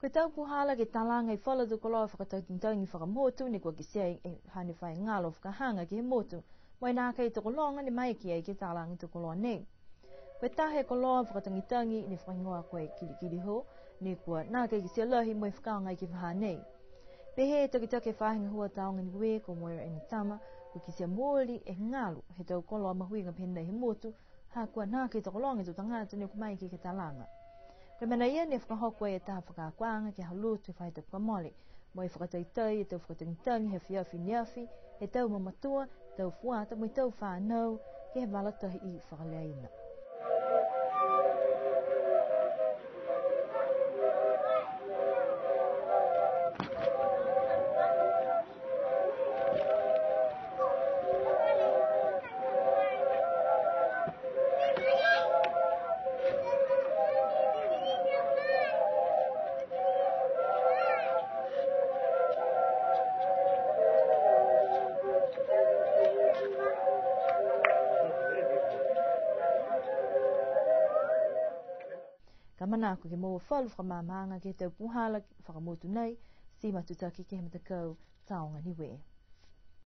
Ko tau puhala ke talanga I whala tu koloa whakatautintaungi whakamotu ni kua ki sea hane whai ngalo whakahanga ki he motu. Moi nā kei toko longa ni mai ki ai ke talanga tu koloa nei. Koe tahe koloa whakatangitangi ni whaingoa koe kiri ho ni kua nā kei ki sea lahi moi whakaongai ki whaha nei. Pehe toki whahinga hua taonga ni ue ko Moira eni tama ko ki sea mōli ngalo he tau koloa mahuinga pena he motu ha kua nā kei toko longa tu tangata ni kumai ki talanga. Koe mana ia ni whakahokwa e taha whakakwanga ki halutu whai tau kamole. Moi whakataitai e tau whakatangitangi he whiawhi niawhi, he tau mamatua, tau fuata, moi tau whanau, ki he walatahi I whakaleaina. Kamana ko ke mo whalu whakamamanga ke tau puhala whakamotu nei, si matutaki ke he matakau taonga ni we.